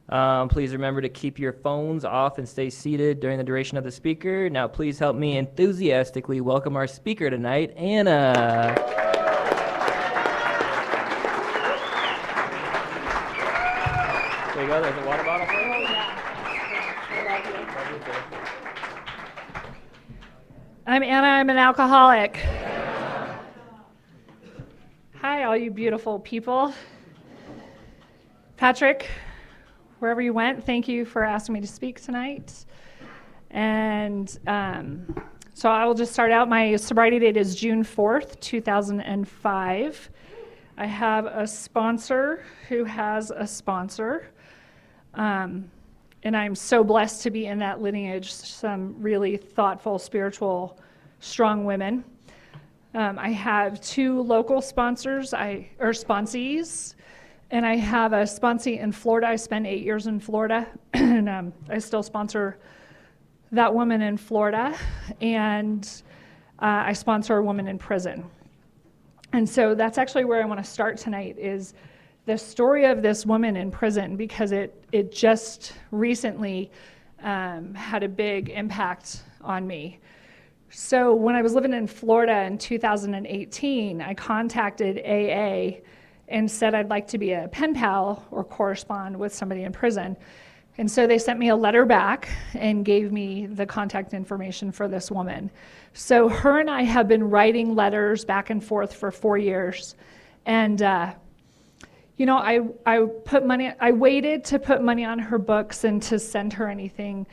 Please remember to keep your phones off and stay seated during the duration of the speaker. Now, please help me enthusiastically welcome our speaker tonight, Anna. There you go. There's a water bottle for you. Oh, yeah. I love you. I'm Anna. I'm an alcoholic. Hi, all you beautiful people. Patrick, wherever you went, thank you for asking me to speak tonight. And so I will just start out. My sobriety date is June 4th, 2005. I have a sponsor who has a sponsor. And I'm so blessed to be in that lineage, some really thoughtful, spiritual, strong women. I have 2 local sponsors, or sponsees, and I have a sponsee in Florida. I spent 8 years in Florida, and I still sponsor that woman in Florida, and I sponsor a woman in prison. And so that's actually where I want to start tonight, is the story of this woman in prison, because it just recently had a big impact on me. So when I was living in Florida in 2018, I contacted AA and said I'd like to be a pen pal or correspond with somebody in prison. And so they sent me a letter back and gave me the contact information for this woman. So her and I have been writing letters back and forth for 4 years. And you know, I waited to put money on her books and to send her anything.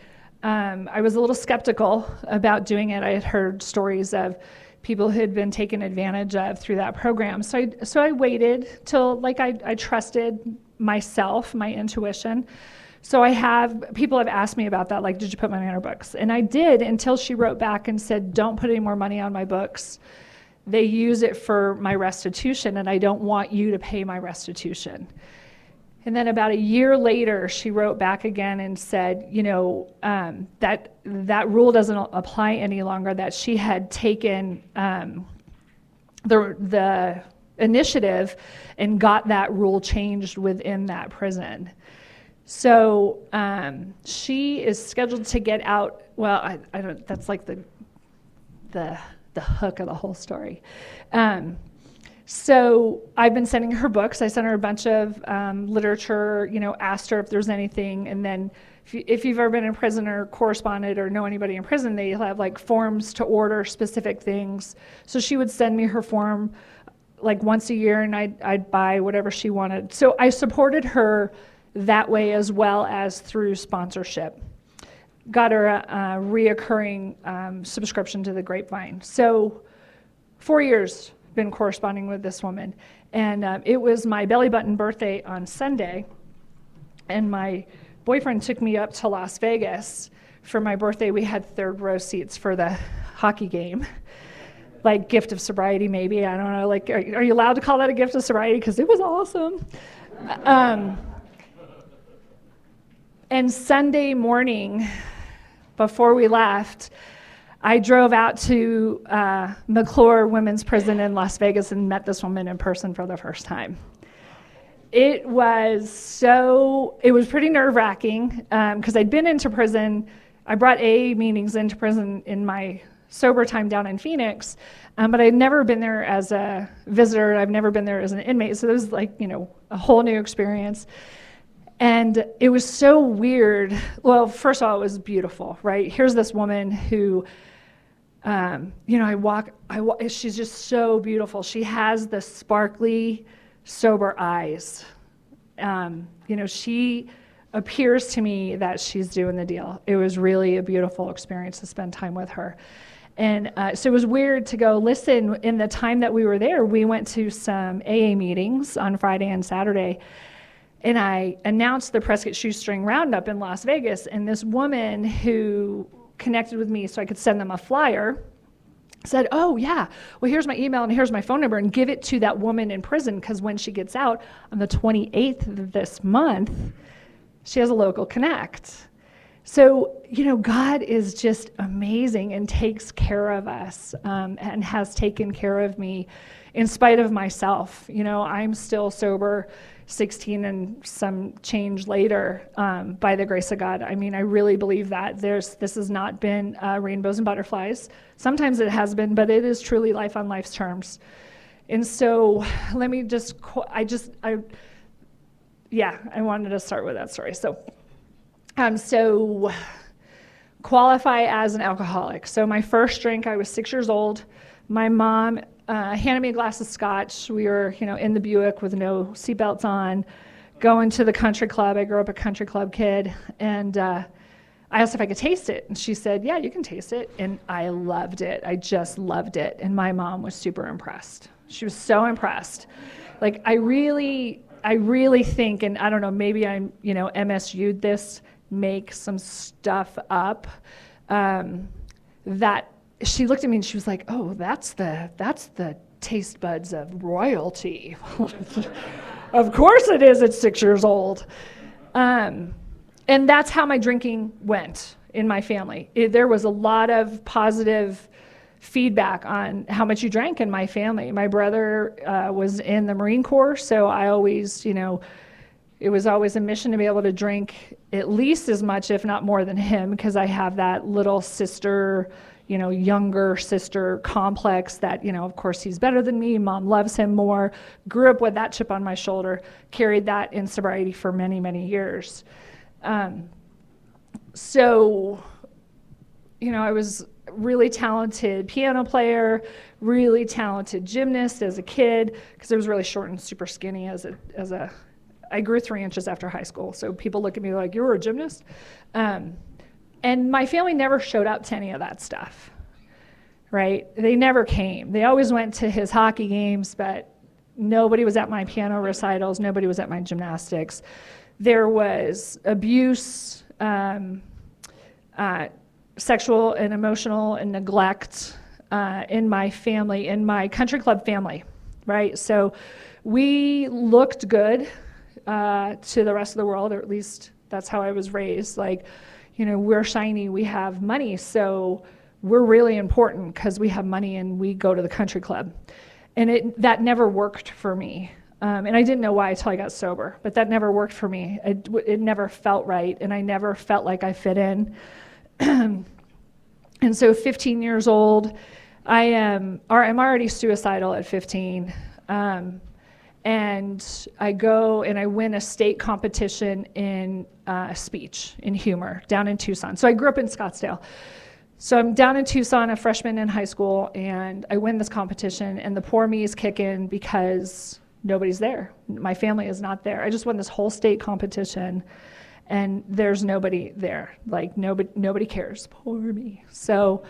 I was a little skeptical about doing it. I had heard stories of people who had been taken advantage of through that program. So I waited till, I trusted myself, my intuition. So people have asked me about that, did you put money on her books? And I did, until she wrote back and said, don't put any more money on my books. They use it for my restitution, and I don't want you to pay my restitution. And then about a year later, she wrote back again and said, that rule doesn't apply any longer, that she had taken the initiative and got that rule changed within that prison. So she is scheduled to get out. Well, I don't. That's like the hook of the whole story. So I've been sending her books. I sent her a bunch of literature, asked her if there's anything. And then if you've ever been in prison or corresponded or know anybody in prison, they have forms to order specific things. So she would send me her form once a year, and I'd buy whatever she wanted. So I supported her that way, as well as through sponsorship. Got her a reoccurring subscription to the Grapevine. So 4 years been corresponding with this woman. And it was my belly button birthday on Sunday, and my boyfriend took me up to Las Vegas for my birthday. We had 3rd row seats for the hockey game. Gift of sobriety, maybe, I don't know. Are you allowed to call that a gift of sobriety? Because it was awesome. And Sunday morning, before we left, I drove out to McClure Women's Prison in Las Vegas and met this woman in person for the first time. It was pretty nerve-wracking, because I'd been into prison. I brought AA meetings into prison in my sober time down in Phoenix, but I'd never been there as a visitor. I've never been there as an inmate, so it was a whole new experience. And it was so weird. Well, first of all, it was beautiful, right? Here's this woman who, she's just so beautiful. She has the sparkly, sober eyes. She appears to me that she's doing the deal. It was really a beautiful experience to spend time with her. And so it was weird to go listen. In the time that we were there, we went to some AA meetings on Friday and Saturday. And I announced the Prescott Shoestring Roundup in Las Vegas, and this woman who connected with me so I could send them a flyer said, oh yeah, well here's my email and here's my phone number, and give it to that woman in prison, because when she gets out on the 28th of this month, she has a local connect. So, God is just amazing and takes care of us, and has taken care of me in spite of myself. I'm still sober, 16 and some change later, by the grace of God. I mean, I really believe that this has not been rainbows and butterflies. Sometimes it has been, but it is truly life on life's terms. And so let me just, I wanted to start with that story. So qualify as an alcoholic. So my first drink, I was 6 years old. My mom handed me a glass of scotch. We were, in the Buick with no seatbelts on, going to the country club. I grew up a country club kid. And I asked if I could taste it. And she said, yeah, you can taste it. And I loved it. I just loved it. And my mom was super impressed. She was so impressed. Like, I really think, and I don't know, maybe I'm, MSU'd this, make some stuff up, that she looked at me and she was like, oh, that's the taste buds of royalty. Of course it is at 6 years old. And that's how my drinking went in my family. There was a lot of positive feedback on how much you drank in my family. My brother was in the Marine Corps, so I always, it was always a mission to be able to drink at least as much, if not more than him, because I have that little sister, younger sister complex that, of course he's better than me, mom loves him more. Grew up with that chip on my shoulder, carried that in sobriety for many, many years. I was really talented piano player, really talented gymnast as a kid, because I was really short and super skinny I grew 3 inches after high school, so people look at me like, you were a gymnast? And my family never showed up to any of that stuff, right? They never came. They always went to his hockey games, but nobody was at my piano recitals, nobody was at my gymnastics. There was abuse, sexual and emotional and neglect in my family, in my country club family, right? So we looked good to the rest of the world, or at least that's how I was raised. Like, we're shiny, we have money, so we're really important because we have money and we go to the country club. And that never worked for me. And I didn't know why until I got sober, but that never worked for me. It never felt right, and I never felt like I fit in. And so 15 years old, I'm already suicidal at 15. And I go and I win a state competition in speech, in humor, down in Tucson. So I grew up in Scottsdale. So I'm down in Tucson, a freshman in high school, and I win this competition, and the poor me is kicking because nobody's there. My family is not there. I just won this whole state competition, and there's nobody there. Like, nobody cares. Poor me. So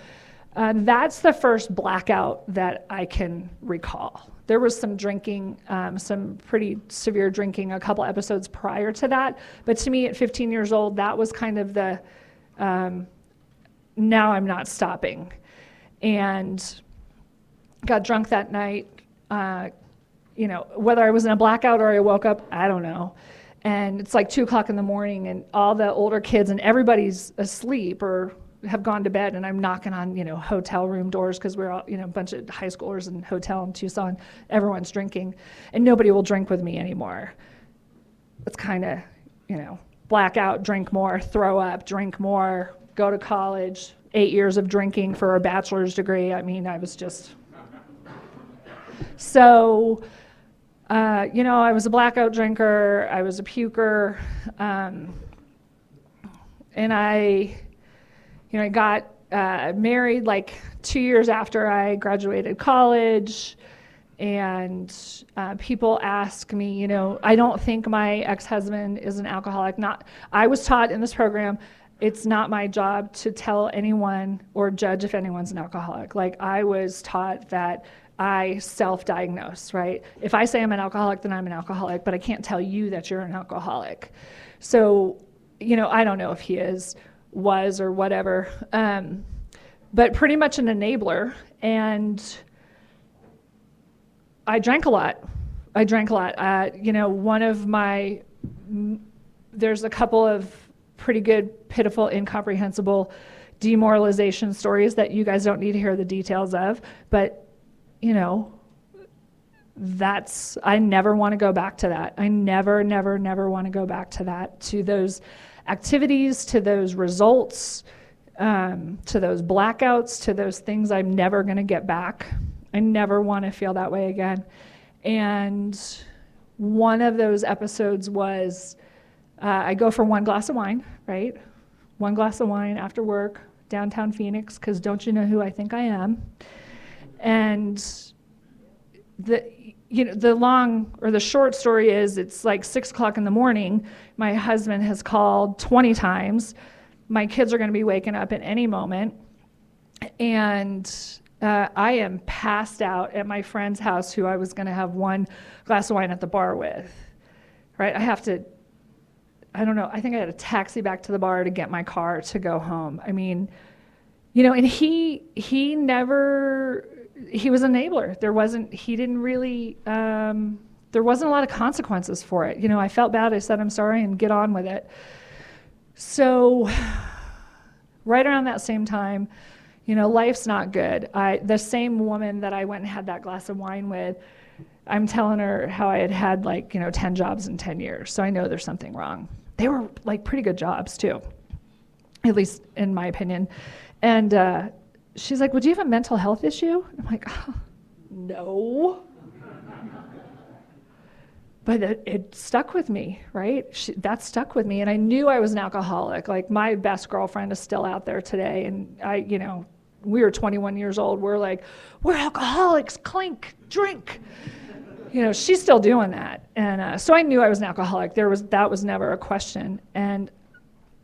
that's the first blackout that I can recall. There was some drinking, some pretty severe drinking a couple episodes prior to that. But to me, at 15 years old, that was kind of the, now I'm not stopping. And got drunk that night. Whether I was in a blackout or I woke up, I don't know. And it's like 2 o'clock in the morning, and all the older kids and everybody's asleep or have gone to bed, and I'm knocking on, hotel room doors, because we're all, a bunch of high schoolers in a hotel in Tucson. Everyone's drinking, and nobody will drink with me anymore. It's kind of, blackout, drink more, throw up, drink more, go to college, 8 years of drinking for a bachelor's degree. I mean, I was just... So, I was a blackout drinker, I was a puker, and I got married like 2 years after I graduated college, and people ask me, I don't think my ex-husband is an alcoholic. I was taught in this program, it's not my job to tell anyone or judge if anyone's an alcoholic. Like, I was taught that I self-diagnose, right? If I say I'm an alcoholic, then I'm an alcoholic, but I can't tell you that you're an alcoholic. So, I don't know if he was, or whatever, but pretty much an enabler. And I drank a lot. There's a couple of pretty good, pitiful, incomprehensible demoralization stories that you guys don't need to hear the details of, but I never want to go back to that. I never, never, never want to go back to that, to those activities, to those results, to those blackouts, to those things I'm never going to get back. I never want to feel that way again. And one of those episodes was I go for one glass of wine, right? One glass of wine after work, downtown Phoenix, because don't you know who I think I am? And the long or the short story is it's like 6 o'clock in the morning. My husband has called 20 times. My kids are going to be waking up at any moment. And I am passed out at my friend's house who I was going to have one glass of wine at the bar with, right? I don't know, I think I had a taxi back to the bar to get my car to go home. I mean, and he was an enabler. There wasn't a lot of consequences for it. I felt bad, I said I'm sorry and get on with it. So right around that same time, life's not good. The same woman that I went and had that glass of wine with, I'm telling her how I had 10 jobs in 10 years. So I know there's something wrong. They were pretty good jobs too, at least in my opinion. And she's like, well, do you have a mental health issue? I'm like, oh, no. But it stuck with me, right? That stuck with me. And I knew I was an alcoholic. My best girlfriend is still out there today. And we were 21 years old. We're like, we're alcoholics, clink, drink. She's still doing that. And so I knew I was an alcoholic. That was never a question. And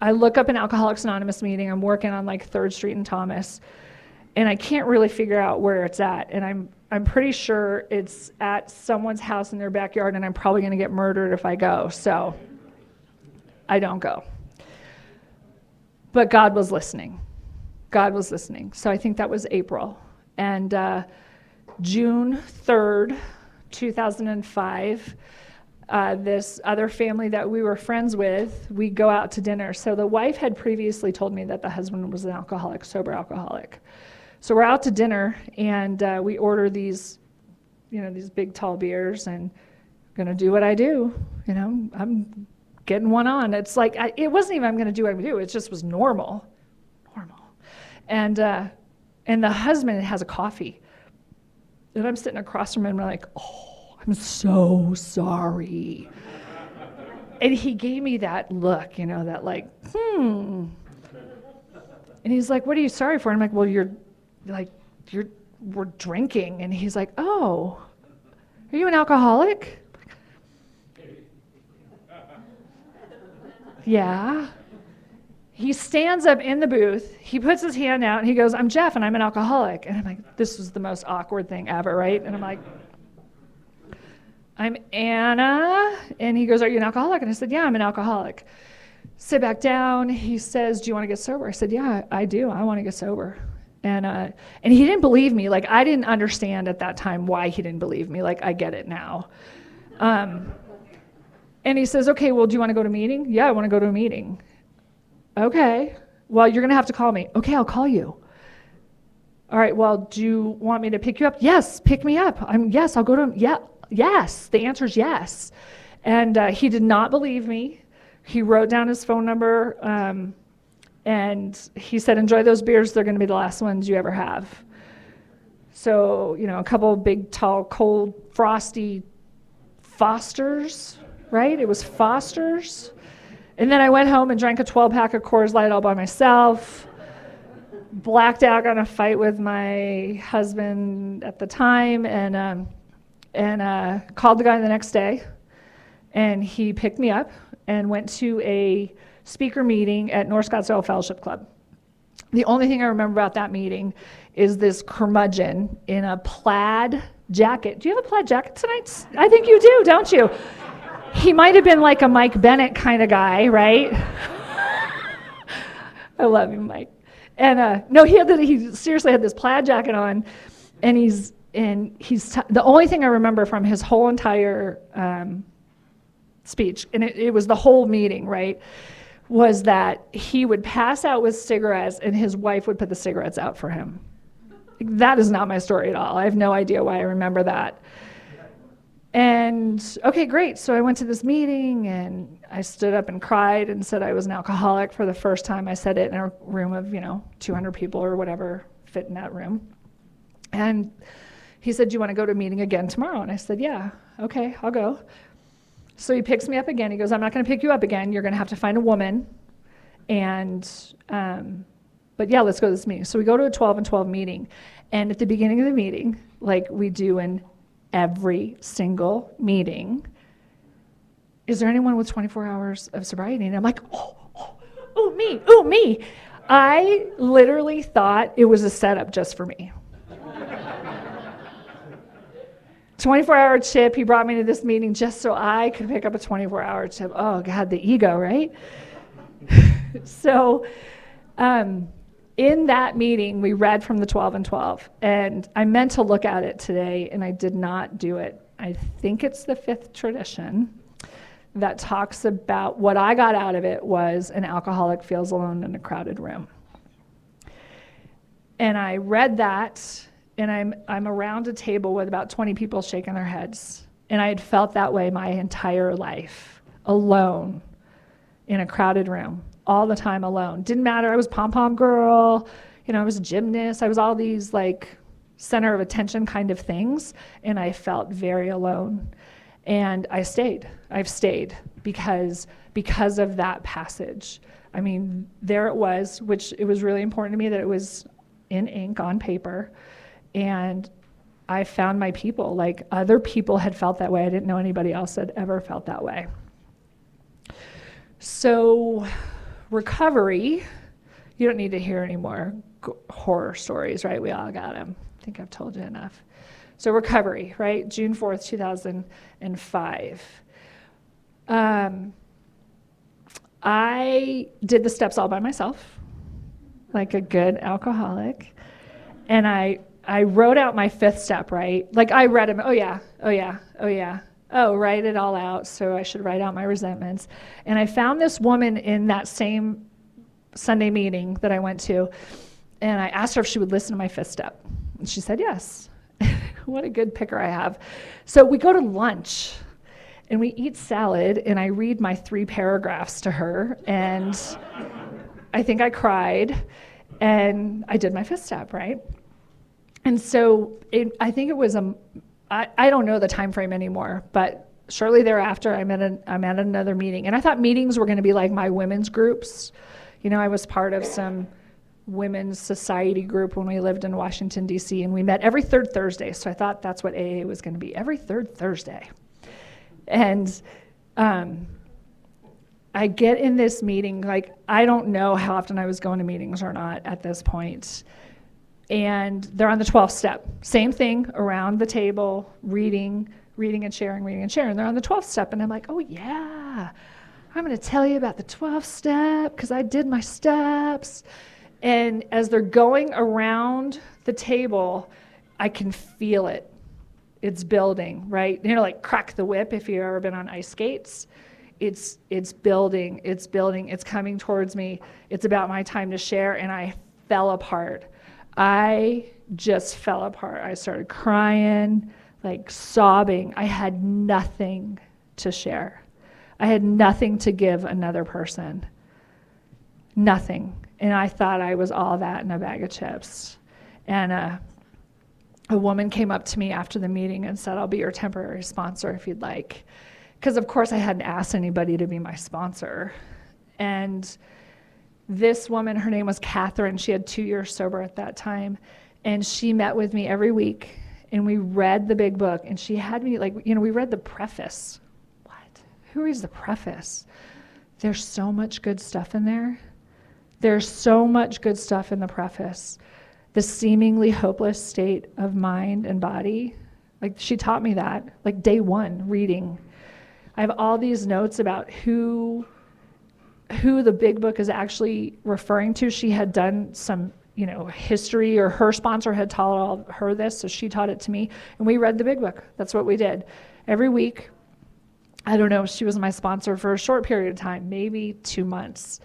I look up an Alcoholics Anonymous meeting. I'm working on 3rd Street in Thomas. And I can't really figure out where it's at. And I'm pretty sure it's at someone's house in their backyard, and I'm probably going to get murdered if I go. So I don't go. But God was listening. God was listening. So I think that was April. And June 3rd, 2005, this other family that we were friends with, we go out to dinner. So the wife had previously told me that the husband was an alcoholic, sober alcoholic. So we're out to dinner, and we order these big tall beers, and I'm gonna do what I do. I'm getting one on. It's it wasn't even I'm gonna do what I do. It just was normal. And the husband has a coffee, and I'm sitting across from him, and I'm like, oh, I'm so sorry. And he gave me that look, that And he's like, what are you sorry for? And I'm like, well, we're drinking. And he's like, oh, are you an alcoholic? Yeah. He stands up in the booth, he puts his hand out, and he goes, I'm Jeff, and I'm an alcoholic. And I'm like, this was the most awkward thing ever, right? And I'm like, I'm Anna. And he goes, are you an alcoholic? And I said, yeah, I'm an alcoholic. Sit back down. He says, do you want to get sober? I said, yeah, I do. I want to get sober. And he didn't believe me. I didn't understand at that time why he didn't believe me. I get it now. And he says, okay, well, do you want to go to a meeting? Yeah, I want to go to a meeting. Okay, well, you're going to have to call me. Okay, I'll call you. All right, well, do you want me to pick you up? Yes, pick me up. Yes, I'll go to him. Yeah, yes, the answer is yes. And he did not believe me. He wrote down his phone number, and he said, enjoy those beers. They're going to be the last ones you ever have. So, a couple of big, tall, cold, frosty Fosters, right? It was Fosters. And then I went home and drank a 12-pack of Coors Light all by myself, blacked out, got in a fight with my husband at the time, and called the guy the next day, and he picked me up and went to a speaker meeting at North Scottsdale Fellowship Club. The only thing I remember about that meeting is this curmudgeon in a plaid jacket. Do you have a plaid jacket tonight? I think you do, don't you? He might have been like a Mike Bennett kind of guy, right? I love you, Mike. And no, he seriously had this plaid jacket on, and he's the only thing I remember from his whole entire speech, and it was the whole meeting, right, was that he would pass out with cigarettes, and his wife would put the cigarettes out for him. That is not my story at all. I have no idea why I remember that. And okay, great. So I went to this meeting and I stood up and cried and said I was an alcoholic for the first time. I said it in a room of, 200 people or whatever fit in that room. And he said, "Do you want to go to a meeting again tomorrow?" And I said, "Yeah, okay, I'll go." So he picks me up again. He goes, "I'm not going to pick you up again. You're going to have to find a woman. And, but yeah, let's go to this meeting." So we go to a 12 and 12 meeting. And at the beginning of the meeting, like we do in every single meeting, "Is there anyone with 24 hours of sobriety?" And I'm like, oh, me. I literally thought it was a setup just for me. 24-hour chip, he brought me to this meeting just so I could pick up a 24-hour chip. Oh God, the ego, right? So in that meeting, we read from the 12 and 12, and I meant to look at it today, and I did not do it. I think it's the fifth tradition that talks about what I got out of it was an alcoholic feels alone in a crowded room. And I read that, and I'm around a table with about 20 people shaking their heads, and I had felt that way my entire life, alone in a crowded room. All the time alone. Didn't matter. I was pom-pom girl, I was a gymnast. I was all these like center of attention kind of things. And I felt very alone. And I've stayed because of that passage. I mean, there it was, which it was really important to me that it was in ink on paper. And I found my people, like other people had felt that way. I didn't know anybody else had ever felt that way. So recovery, you don't need to hear any more horror stories, right? We all got them. I think I've told you enough. So recovery, right? June 4th, 2005. I did the steps all by myself, like a good alcoholic. And I wrote out my fifth step, right? Like I read them, oh yeah. Oh, write it all out, so I should write out my resentments. And I found this woman in that same Sunday meeting that I went to, and I asked her if she would listen to my fifth step. And she said yes. What a good picker I have. So we go to lunch, and we eat salad, and I read my 3 paragraphs to her, and I think I cried, and I did my fifth step, right? And so I think it was I don't know the time frame anymore, but shortly thereafter, I'm at another meeting. And I thought meetings were going to be like my women's groups. I was part of some women's society group when we lived in Washington, D.C., and we met every third Thursday. So I thought that's what AA was going to be, every third Thursday. And I get in this meeting, like I don't know how often I was going to meetings or not at this point. And they're on the 12th step. Same thing, around the table, reading and sharing. They're on the 12th step, and I'm like, oh yeah, I'm going to tell you about the 12th step because I did my steps. And as they're going around the table, I can feel it. It's building, right? Like crack the whip if you've ever been on ice skates. It's building, it's coming towards me. It's about my time to share, and I fell apart. I just fell apart. I started crying, like sobbing. I had nothing to share. I had nothing to give another person. Nothing. And I thought I was all that in a bag of chips. And a woman came up to me after the meeting and said, "I'll be your temporary sponsor if you'd like." Because of course I hadn't asked anybody to be my sponsor. And this woman, her name was Catherine. She had 2 years sober at that time. And she met with me every week. And we read the big book. And she had me, we read the preface. What? Who reads the preface? There's so much good stuff in there. There's so much good stuff in the preface. The seemingly hopeless state of mind and body. She taught me that, day 1, reading. I have all these notes about who the big book is actually referring to. She had done some, history, or her sponsor had taught her this, so she taught it to me. And we read the big book. That's what we did. Every week, I don't know, she was my sponsor for a short period of time, maybe 2 months.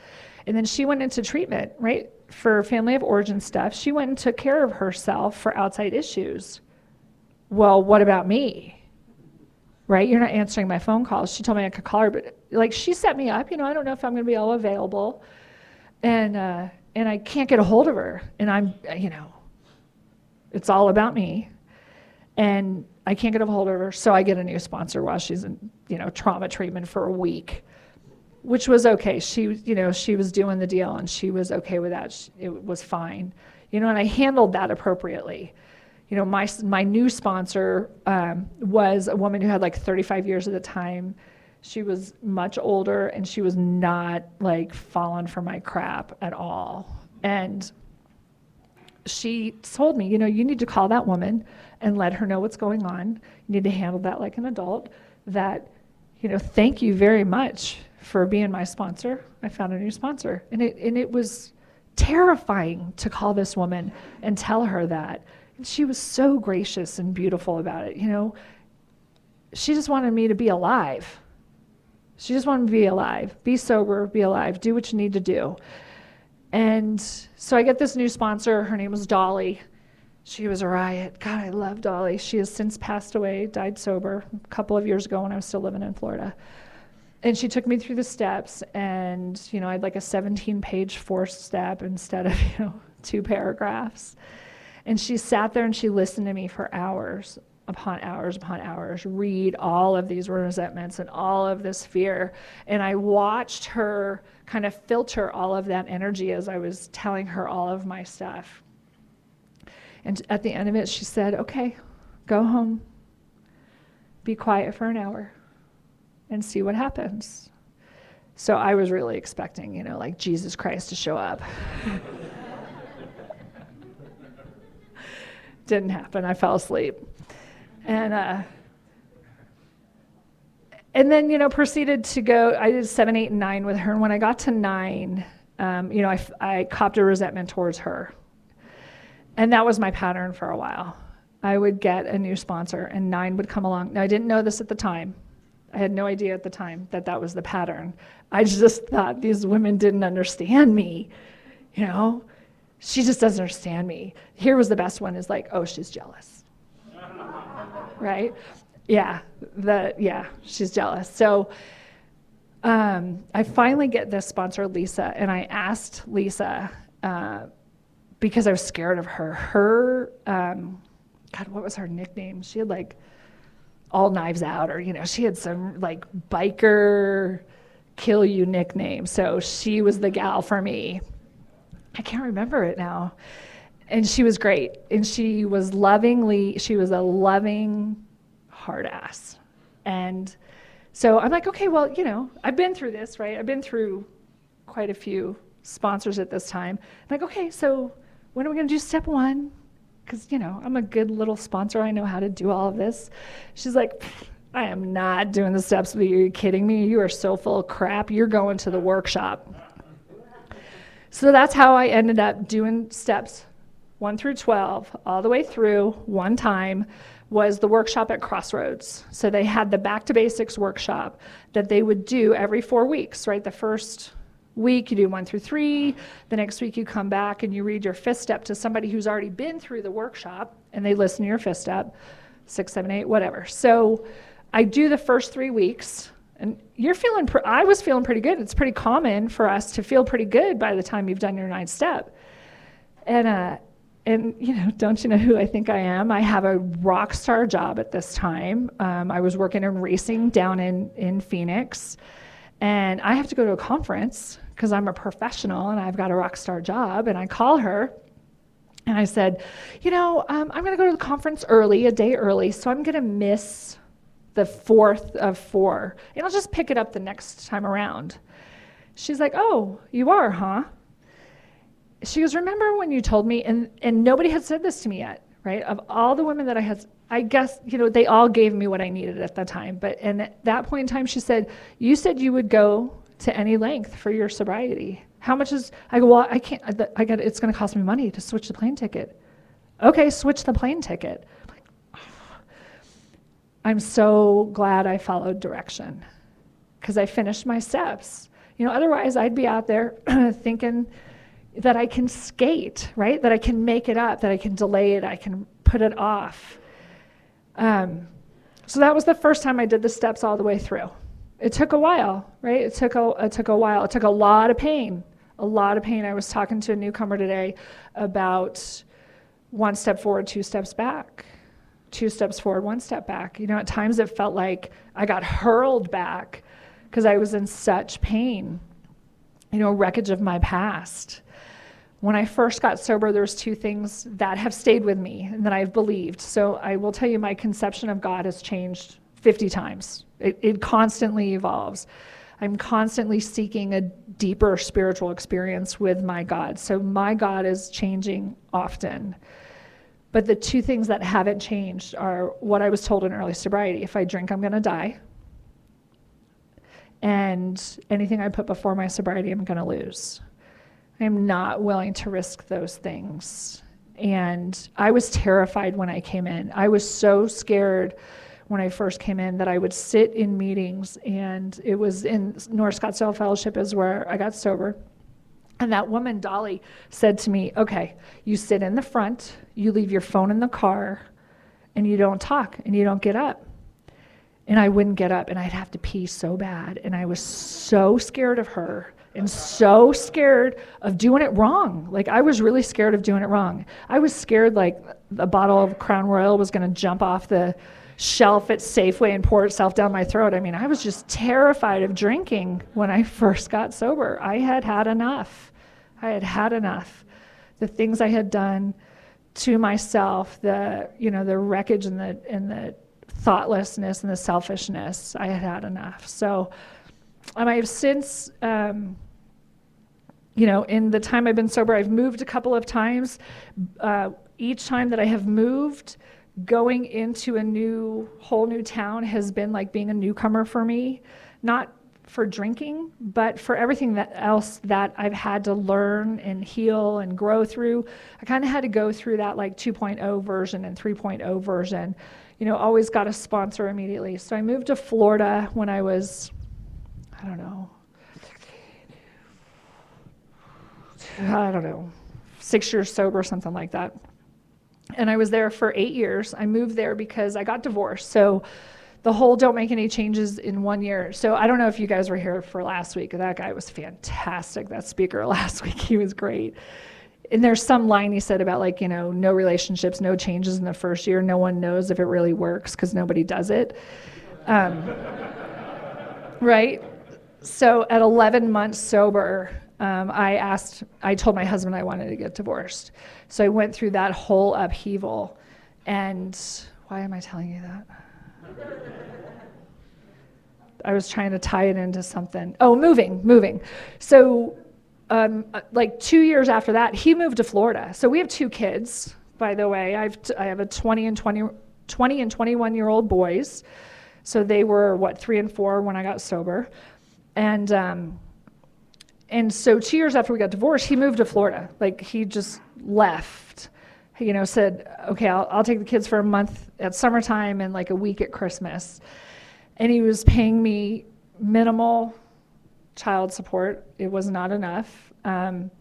And then she went into treatment, right, for family of origin stuff. She went and took care of herself for outside issues. Well, what about me? right? You're not answering my phone calls. She told me I could call her, but like she set me up, I don't know if I'm going to be all available. And I can't get a hold of her. And I'm, it's all about me. And I can't get a hold of her. So I get a new sponsor while she's in, trauma treatment for a week, which was okay. She was doing the deal and she was okay with that. It was fine, and I handled that appropriately. My new sponsor was a woman who had like 35 years at the time. She was much older and she was not like falling for my crap at all. And she told me, you need to call that woman and let her know what's going on. You need to handle that like an adult. That, thank you very much for being my sponsor. I found a new sponsor. And it was terrifying to call this woman and tell her that. And she was so gracious and beautiful about it. She just wanted me to be alive. She just wanted me to be alive, be sober, be alive, do what you need to do. And so I get this new sponsor. Her name was Dolly. She was a riot. God, I love Dolly. She has since passed away, died sober a couple of years ago when I was still living in Florida. And she took me through the steps, and I had like a 17-page fourth step instead of 2 paragraphs. And she sat there and she listened to me for hours upon hours upon hours, read all of these resentments and all of this fear. And I watched her kind of filter all of that energy as I was telling her all of my stuff. And at the end of it, she said, okay, go home, be quiet for an hour, and see what happens. So I was really expecting, like Jesus Christ to show up. Didn't happen. I fell asleep. And then, proceeded to go. I did 7, 8, and 9 with her. And when I got to 9, I copped a resentment towards her. And that was my pattern for a while. I would get a new sponsor, and 9 would come along. Now, I didn't know this at the time. I had no idea at the time that that was the pattern. I just thought these women didn't understand me, She just doesn't understand me. Here was the best one, is like, oh, she's jealous. Right? Yeah, she's jealous. So I finally get this sponsor, Lisa, and I asked Lisa, because I was scared of her. God, what was her nickname? She had like all knives out, or, she had some like biker kill you nickname. So she was the gal for me. I can't remember it now. And she was great. And she was a loving hard ass. And so I'm like, okay, well, I've been through this, right? I've been through quite a few sponsors at this time. I'm like, okay, so when are we going to do step 1? Because, I'm a good little sponsor. I know how to do all of this. She's like, I am not doing the steps with you. Are you kidding me? You are so full of crap. You're going to the workshop. So that's how I ended up doing steps 1 through 12, all the way through. One time was the workshop at Crossroads. So they had the Back to Basics workshop that they would do every 4 weeks, right? The first week you do 1 through 3. The next week you come back and you read your 5th step to somebody who's already been through the workshop, and they listen to your 5th step, 6, 7, 8, whatever. So I do the first 3 weeks. And I was feeling pretty good. It's pretty common for us to feel pretty good by the time you've done your 9th step. And don't you know who I think I am? I have a rock star job at this time. I was working in racing down in Phoenix, and I have to go to a conference because I'm a professional and I've got a rock star job. And I call her and I said, I'm going to go to the conference early, a day early, so I'm going to miss the 4th of 4, and I'll just pick it up the next time around. She's like, oh, you are, huh? She goes, remember when you told me, and nobody had said this to me yet, right? Of all the women that I guess, they all gave me what I needed at that time. And at that point in time, she said, you said you would go to any length for your sobriety. How much I go, well, I can't, it's going to cost me money to switch the plane ticket. Okay, switch the plane ticket. I'm so glad I followed direction because I finished my steps. Otherwise I'd be out there thinking that I can skate, right? That I can make it up, that I can delay it, I can put it off. So that was the first time I did the steps all the way through. It took a while, right? It took a while. It took a lot of pain. A lot of pain. I was talking to a newcomer today about 1 step forward, 2 steps back. 2 steps forward, 1 step back. At times it felt like I got hurled back because I was in such pain. Wreckage of my past. When I first got sober, there was 2 things that have stayed with me and that I've believed. So I will tell you, my conception of God has changed 50 times. It constantly evolves. I'm constantly seeking a deeper spiritual experience with my God. So my God is changing often. But the 2 things that haven't changed are what I was told in early sobriety. If I drink, I'm going to die. And anything I put before my sobriety, I'm going to lose. I'm not willing to risk those things. And I was terrified when I came in. I was so scared when I first came in that I would sit in meetings, and it was in North Scottsdale Fellowship is where I got sober. And that woman, Dolly, said to me, okay, you sit in the front, you leave your phone in the car, and you don't talk, and you don't get up. And I wouldn't get up, and I'd have to pee so bad. And I was so scared of her and so scared of doing it wrong. Like, I was really scared of doing it wrong. I was scared like a bottle of Crown Royal was going to jump off the shelf at Safeway and pour itself down my throat. I mean, I was just terrified of drinking when I first got sober. I had had enough. I had had enough. The things I had done to myself, the wreckage and the thoughtlessness and the selfishness, I had had enough. So I have since, in the time I've been sober, I've moved a couple of times. Each time that I have moved, going into a whole new town has been like being a newcomer for me, not for drinking, but for everything else that I've had to learn and heal and grow through. I kind of had to go through that like 2.0 version and 3.0 version. Always got a sponsor immediately. So I moved to Florida when I was, 6 years sober, something like that. And I was there for 8 years. I moved there because I got divorced. So the whole don't make any changes in 1 year. So I don't know if you guys were here for last week. That guy was fantastic, that speaker last week. He was great. And there's some line he said about no relationships, no changes in the first year. No one knows if it really works because nobody does it. Right? So at 11 months sober, I told my husband I wanted to get divorced. So I went through that whole upheaval. And why am I telling you that? I was trying to tie it into something. Oh, moving. So 2 years after that, he moved to Florida. So we have 2 kids, by the way. I have a 20 and 21-year-old boys. So they were 3 and 4 when I got sober. And so 2 years after we got divorced, he moved to Florida. Like, he just left, said, okay, I'll take the kids for a month at summertime and like a week at Christmas. And he was paying me minimal child support. It was not enough. And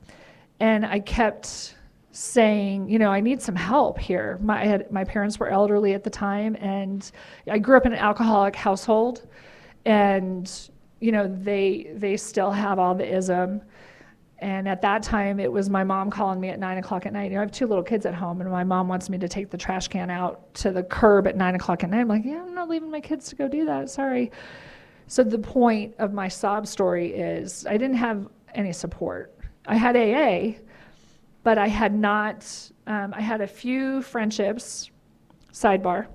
I kept saying, I need some help here. My parents were elderly at the time, and I grew up in an alcoholic household, and they still have all the ism. And at that time, it was my mom calling me at 9 o'clock at night. I have 2 little kids at home, and my mom wants me to take the trash can out to the curb at 9 o'clock at night. I'm like, yeah, I'm not leaving my kids to go do that. Sorry. So the point of my sob story is I didn't have any support. I had AA, but I had not, I had a few friendships, sidebar.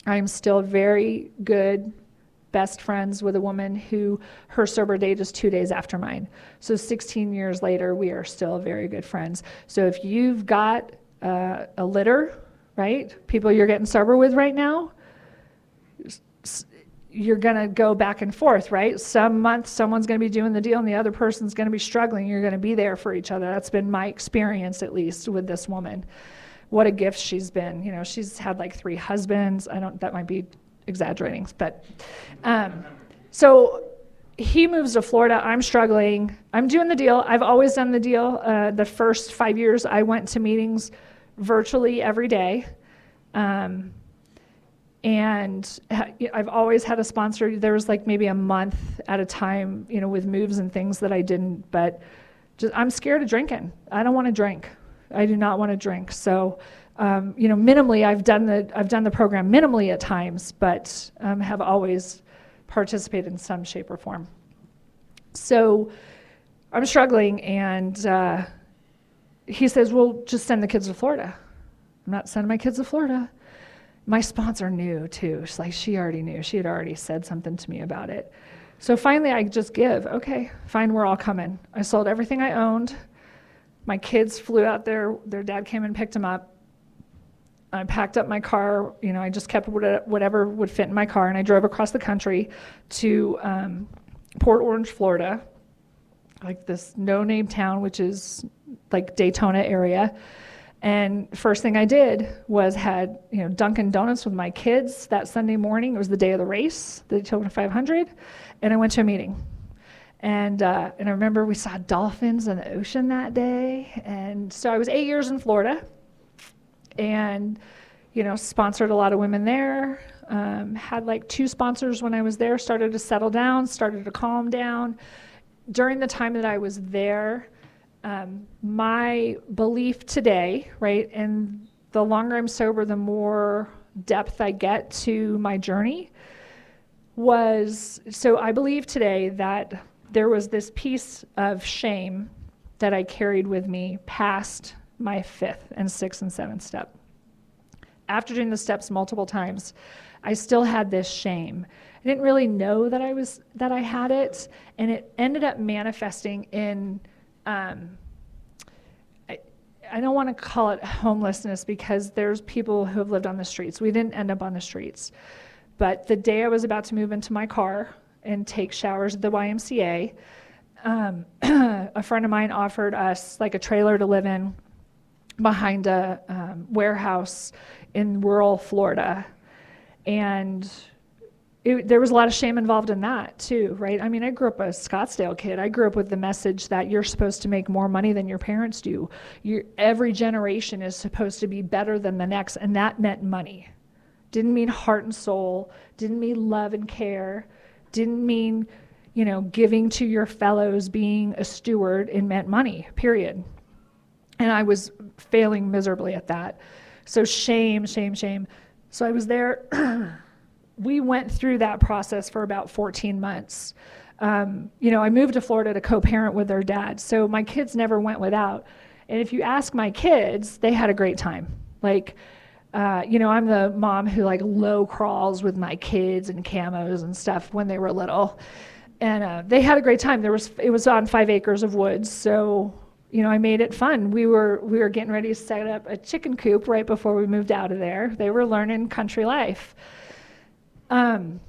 I'm still very good best friends with a woman who her sober date is 2 days after mine. So 16 years later, we are still very good friends. So if you've got a litter, right, people you're getting sober with right now, you're going to go back and forth, right? Some month someone's going to be doing the deal and the other person's going to be struggling. You're going to be there for each other. That's been my experience, at least, with this woman. What a gift she's been. She's had like 3 husbands. That might be exaggerating, but so he moves to Florida. I'm struggling. I'm doing the deal. I've always done the deal. The first 5 years, I went to meetings virtually every day. And I've always had a sponsor. There was like maybe a month at a time, with moves and things that I didn't, but I'm scared of drinking. I don't want to drink. I do not want to drink. So, minimally, I've done the program minimally at times, but have always participated in some shape or form. So I'm struggling, and he says, well, just send the kids to Florida. I'm not sending my kids to Florida. My sponsor knew too. She already knew. She had already said something to me about it. So finally I just give, okay, fine, we're all coming. I sold everything I owned. My kids flew out there. Their dad came and picked them up. I packed up my car. I just kept whatever would fit in my car, and I drove across the country to Port Orange, Florida, like this no-name town, which is like Daytona area. And first thing I did was had Dunkin' Donuts with my kids that Sunday morning. It was the day of the race, the Daytona 500, and I went to a meeting. And I remember we saw dolphins in the ocean that day. And so I was 8 years in Florida, and sponsored a lot of women there. Had like 2 sponsors when I was there. Started to settle down, started to calm down. During the time that I was there, my belief today, right, and the longer I'm sober, the more depth I get to my journey, so I believe today that there was this piece of shame that I carried with me past my 5th and 6th and 7th step. After doing the steps multiple times, I still had this shame. I didn't really know that I had it, and it ended up manifesting in I don't want to call it homelessness, because there's people who have lived on the streets. We didn't end up on the streets. But the day I was about to move into my car and take showers at the YMCA, a friend of mine offered us like a trailer to live in behind a warehouse in rural Florida. And there was a lot of shame involved in that too, right? I mean, I grew up a Scottsdale kid. I grew up with the message that you're supposed to make more money than your parents do. Every generation is supposed to be better than the next, and that meant money. Didn't mean heart and soul, didn't mean love and care, didn't mean, giving to your fellows, being a steward. It meant money, period. And I was failing miserably at that. So shame, shame, shame. So I was there. We went through that process for about 14 months. I moved to Florida to co-parent with their dad, so my kids never went without. And if you ask my kids, they had a great time. I'm the mom who low crawls with my kids and camos and stuff when they were little. And they had a great time. It was on 5 acres of woods, so I made it fun. We were getting ready to set up a chicken coop right before we moved out of there. They were learning country life. And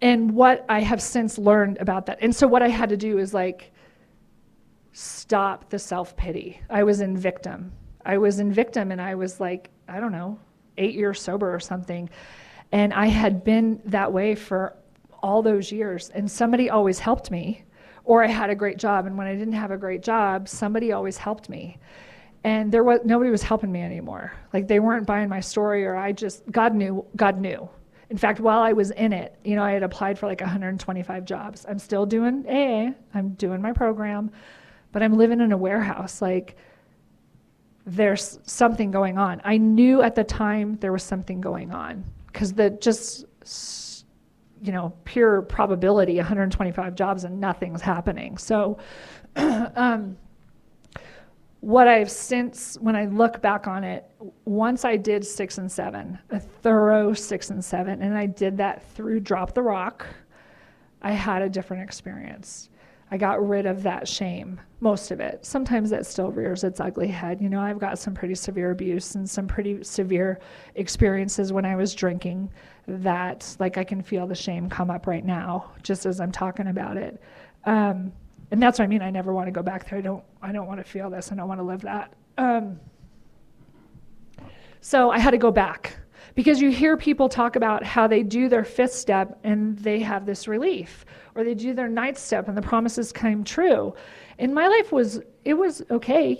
what I have since learned about that, and so what I had to do is stop the self-pity. I was in victim, and I was 8 years sober or something. And I had been that way for all those years, and somebody always helped me, or I had a great job. And when I didn't have a great job, somebody always helped me. And nobody was helping me anymore. They weren't buying my story, or God knew. In fact, while I was in it, I had applied for 125 jobs. I'm still doing AA, I'm doing my program, but I'm living in a warehouse. There's something going on. I knew at the time there was something going on, because pure probability, 125 jobs and nothing's happening. So, what I've since, when I look back on it, once I did 6 and 7, a thorough 6 and 7, and I did that through Drop the Rock, I had a different experience. I got rid of that shame, most of it. Sometimes that still rears its ugly head. I've got some pretty severe abuse and some pretty severe experiences when I was drinking that, I can feel the shame come up right now, just as I'm talking about it. And that's what I mean. I never want to go back there. I don't want to feel this. I don't want to live that. So I had to go back, because you hear people talk about how they do their 5th step and they have this relief, or they do their 9th step and the promises came true. And my life was okay.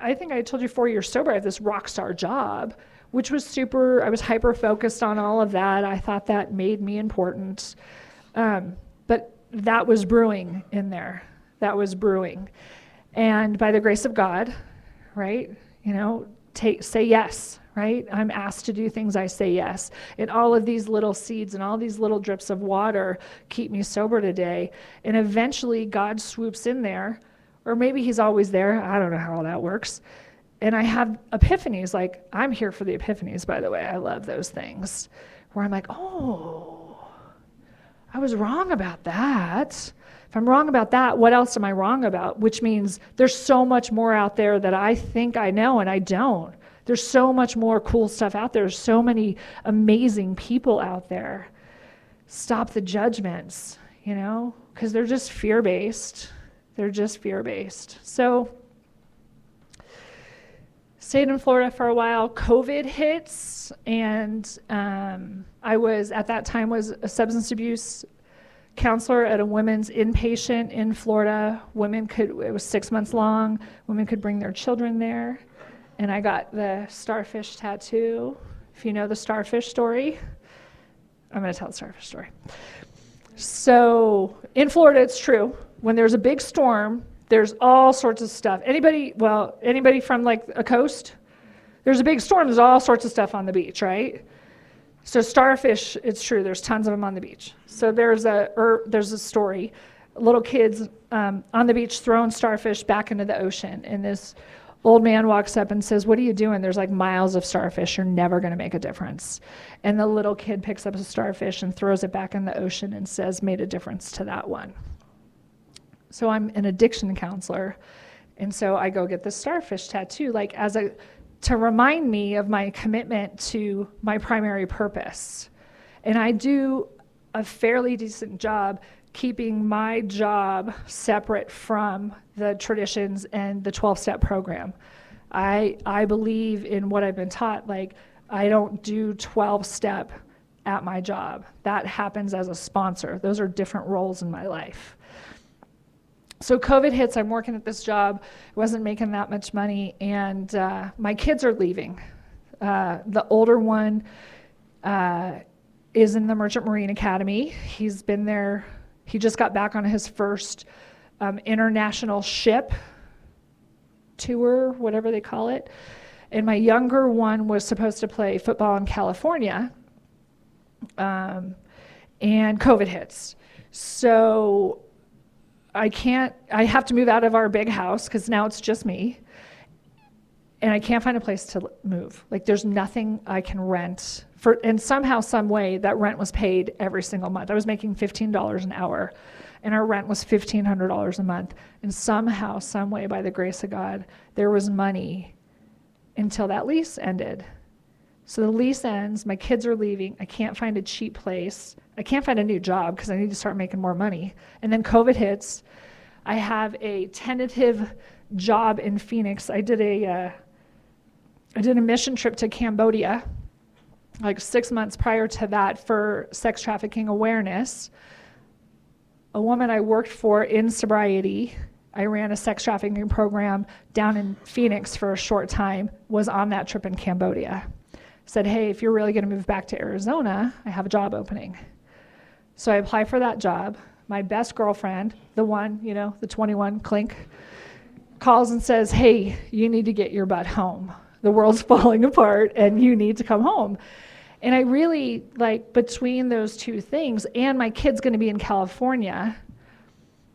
I think I told you 4 years sober, I have this rock star job. which was super, I was hyper focused on all of that. I thought that made me important. But that was brewing in there. That was brewing. And by the grace of God, right, say yes, right? I'm asked to do things, I say yes. And all of these little seeds and all these little drips of water keep me sober today. And eventually God swoops in there, or maybe he's always there. I don't know how all that works. And I have epiphanies, like I'm here for the epiphanies, by the way. I love those things where I'm like, oh, I was wrong about that. If I'm wrong about that, what else am I wrong about? Which means there's so much more out there that I think I know and I don't. There's so much more cool stuff out there. There's so many amazing people out there. Stop the judgments, because they're just fear-based. They're just fear-based. So, stayed in Florida for a while. COVID hits, and I was, at that time, was a substance abuse counselor at a women's inpatient in Florida. It was 6 months long. Women could bring their children there. And I got the starfish tattoo. If you know the starfish story, I'm going to tell the starfish story. So in Florida, it's true. When there's a big storm, there's all sorts of stuff. Anybody from like a coast? There's a big storm, there's all sorts of stuff on the beach, right? So starfish, it's true, there's tons of them on the beach. So there's a story, little kids on the beach throwing starfish back into the ocean, and this old man walks up and says, "What are you doing? There's like miles of starfish, you're never gonna make a difference." And the little kid picks up a starfish and throws it back in the ocean and says, "Made a difference to that one." So I'm an addiction counselor, and so I go get this starfish tattoo, like to remind me of my commitment to my primary purpose. And I do a fairly decent job keeping my job separate from the traditions and the 12-step program. I believe in what I've been taught, like I don't do 12-step at my job. That happens as a sponsor. Those are different roles in my life. So COVID hits, I'm working at this job, wasn't making that much money, and my kids are leaving. The older one is in the Merchant Marine Academy. He's been there, he just got back on his first international ship tour, whatever they call it. And my younger one was supposed to play football in California, and COVID hits. So I have to move out of our big house because now it's just me, and I can't find a place to move. Like there's nothing I can rent and somehow, some way that rent was paid every single month. I was making $15 an hour and our rent was $1,500 a month. And somehow, some way, by the grace of God, there was money until that lease ended. So the lease ends, my kids are leaving, I can't find a cheap place, I can't find a new job because I need to start making more money. And then COVID hits. I have a tentative job in Phoenix. I did a mission trip to Cambodia, like 6 months prior to that, for sex trafficking awareness. A woman I worked for in sobriety, I ran a sex trafficking program down in Phoenix for a short time, was on that trip in Cambodia. Said, "Hey, if you're really going to move back to Arizona, I have a job opening." So I apply for that job. My best girlfriend, the one, the 21 clink, calls and says, "Hey, you need to get your butt home. The world's falling apart and you need to come home." And I really, between those two things, and my kid's going to be in California,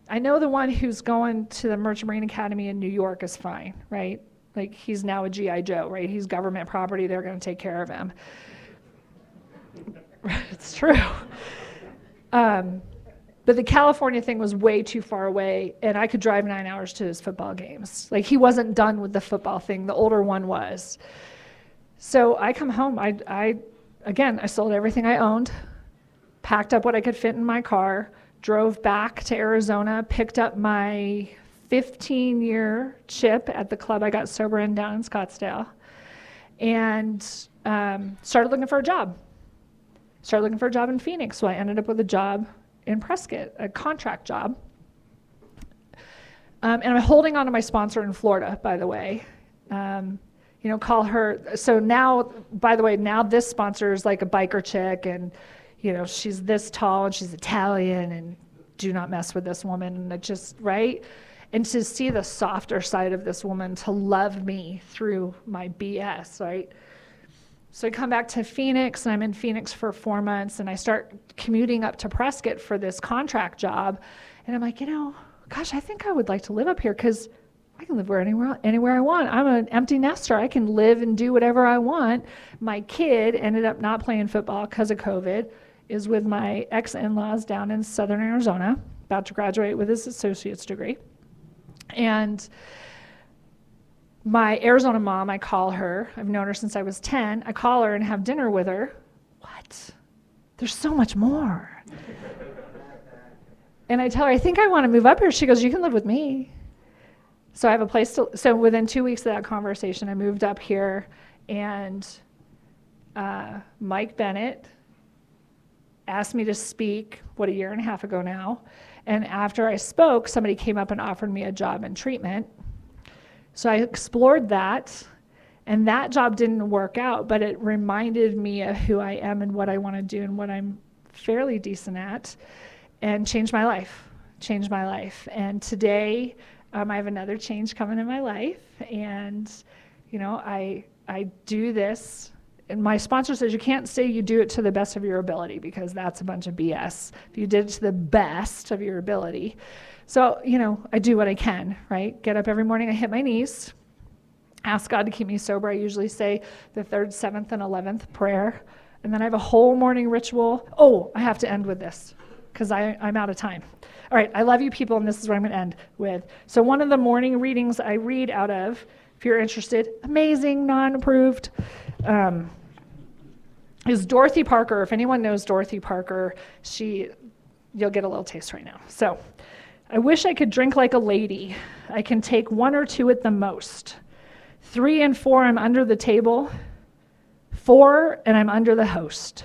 I know the one who's going to the Merchant Marine Academy in New York is fine, right? Like he's now a G.I. Joe, right? He's government property, they're going to take care of him. It's true. But the California thing was way too far away, and I could drive 9 hours to his football games. Like he wasn't done with the football thing, the older one was. So I come home, I sold everything I owned, packed up what I could fit in my car, drove back to Arizona, picked up my 15-year chip at the club I got sober in down in Scottsdale, and started looking for a job. Started looking for a job in Phoenix, so I ended up with a job in Prescott, a contract job. And I'm holding on to my sponsor in Florida, by the way. call her. So now, by the way, now this sponsor is like a biker chick, and, she's this tall and she's Italian, and do not mess with this woman. And it just, right? And to see the softer side of this woman, to love me through my BS, right? So I come back to Phoenix, and I'm in Phoenix for 4 months, and I start commuting up to Prescott for this contract job. And I'm like, gosh, I think I would like to live up here because I can live anywhere I want. I'm an empty nester. I can live and do whatever I want. My kid ended up not playing football because of COVID, is with my ex-in-laws down in Southern Arizona, about to graduate with his associate's degree. And my Arizona mom, I call her. I've known her since I was 10. I call her and have dinner with her. What? There's so much more. And I tell her, I think I want to move up here. She goes, you can live with me. So I have a place to, so within 2 weeks of that conversation, I moved up here, and Mike Bennett asked me to speak, a year and a half ago now. And after I spoke, somebody came up and offered me a job in treatment. So I explored that, and that job didn't work out, but it reminded me of who I am and what I want to do and what I'm fairly decent at, and changed my life. And today, I have another change coming in my life, and I do this. And my sponsor says you can't say you do it to the best of your ability, because that's a bunch of BS. If you did it to the best of your ability. So, I do what I can, right? Get up every morning, I hit my knees, ask God to keep me sober. I usually say the 3rd, 7th, and 11th prayer. And then I have a whole morning ritual. Oh, I have to end with this because I'm out of time. All right, I love you people, and this is what I'm going to end with. So one of the morning readings I read out of, if you're interested, amazing, non-approved, is Dorothy Parker. If anyone knows Dorothy Parker, you'll get a little taste right now. So, I wish I could drink like a lady. I can take 1 or 2 at the most. 3 and 4, I'm under the table. 4, and I'm under the host.